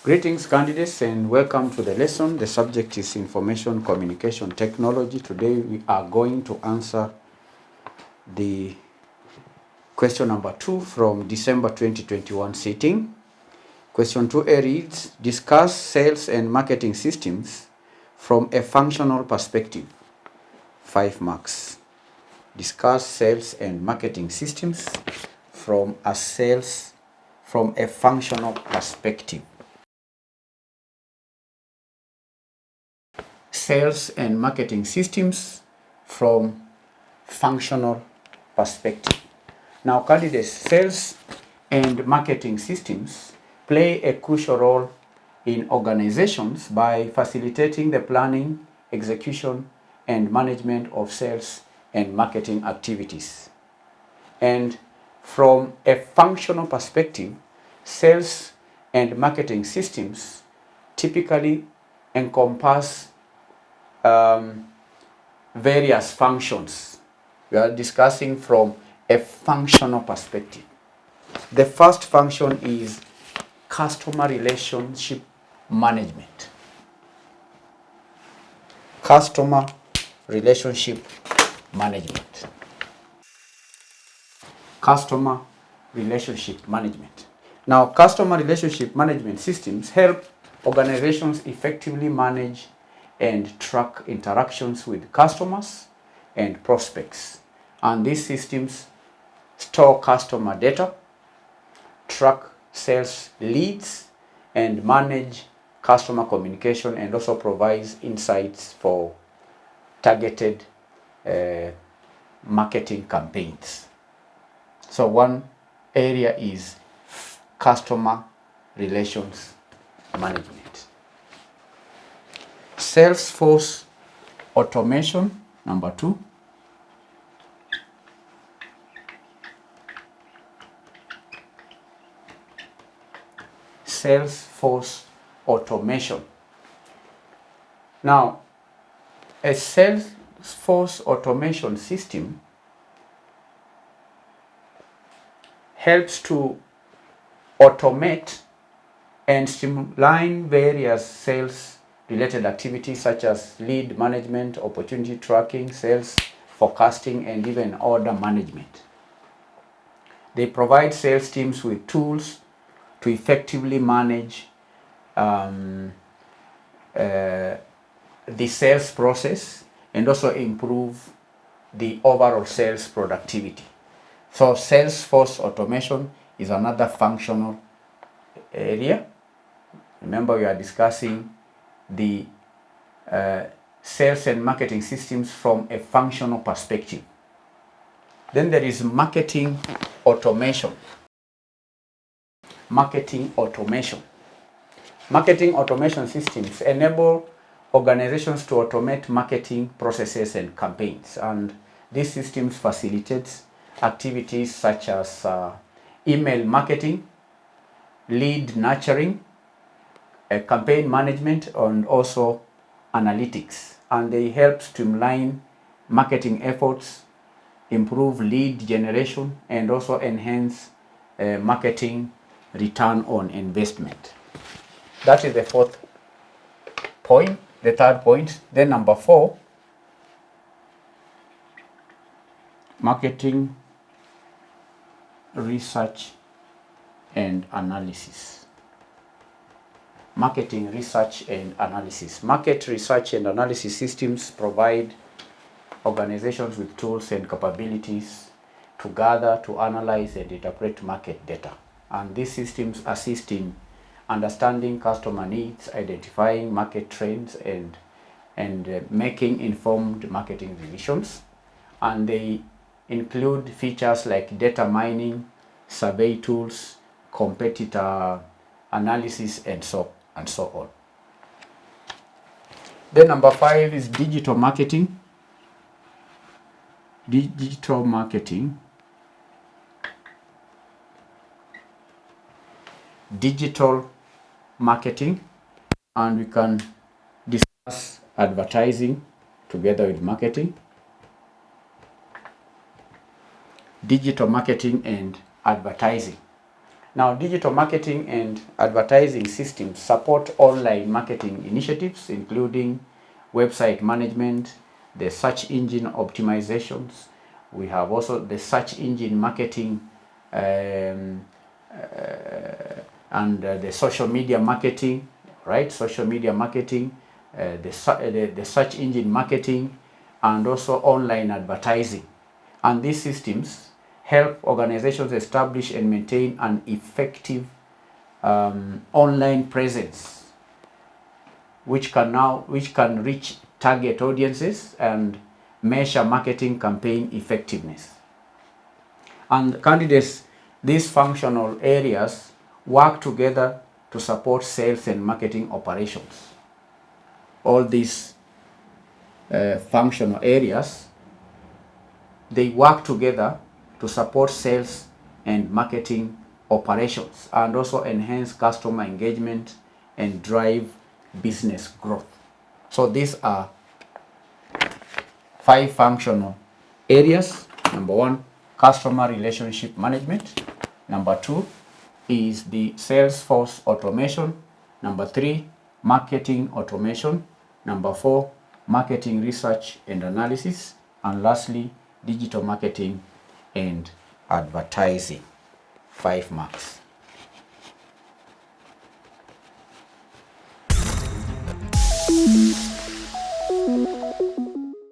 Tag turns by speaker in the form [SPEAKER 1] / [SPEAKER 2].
[SPEAKER 1] Greetings candidates and welcome to the lesson. The subject is Information Communication Technology. Today we are going to answer the question number 2 from December 2021 sitting. Question 2A reads, discuss sales and marketing systems from a functional perspective. 5 marks. Discuss sales and marketing systems from a functional perspective. Sales and marketing systems from functional perspective. Now, candidates, sales and marketing systems play a crucial role in organizations by facilitating the planning, execution, and management of sales and marketing activities. And from a functional perspective, sales and marketing systems typically encompass various functions. We are discussing from a functional perspective. The first function is customer relationship management. Customer relationship management. Customer relationship management. Now, customer relationship management systems help organizations effectively manage and track interactions with customers and prospects. And these systems store customer data, track sales leads, and manage customer communication, and also provides insights for targeted marketing campaigns. So one area is customer relations management. Salesforce automation, number 2. Salesforce automation. Now, a Salesforce automation system helps to automate and streamline various sales-related activities such as lead management, opportunity tracking, sales forecasting, and even order management. They provide sales teams with tools to effectively manage the sales process and also improve the overall sales productivity. So Salesforce automation is another functional area. Remember, we are discussing the sales and marketing systems from a functional perspective. Then there is marketing automation. Marketing automation. Marketing automation systems enable organizations to automate marketing processes and campaigns, and these systems facilitate activities such as email marketing, lead nurturing, campaign management, and also analytics. And they help streamline marketing efforts, improve lead generation, and also enhance marketing return on investment. That is the fourth point. The third point. Then number 4, marketing research and analysis. Marketing research and analysis. Market research and analysis systems provide organizations with tools and capabilities to gather, to analyze, and interpret market data. And these systems assist in understanding customer needs, identifying market trends, and making informed marketing decisions. And they include features like data mining, survey tools, competitor analysis, and so on. Then number 5 is digital marketing. Digital marketing. Digital marketing, and we can discuss advertising together with marketing. Digital marketing and advertising. Now, digital marketing and advertising systems support online marketing initiatives, including website management, the search engine optimizations. We have also the search engine marketing and the social media marketing, right? Social media marketing, the search engine marketing, and also online advertising. And these systems help organizations establish and maintain an effective online presence, which can reach target audiences and measure marketing campaign effectiveness. And candidates, these functional areas work together to support sales and marketing operations. All these functional areas, they work together to support sales and marketing operations and also enhance customer engagement and drive business growth. So these are 5 functional areas. Number 1, customer relationship management. Number 2 is the Salesforce automation. Number 3, marketing automation. Number 4, marketing research and analysis. And lastly, digital marketing and advertising. 5 marks.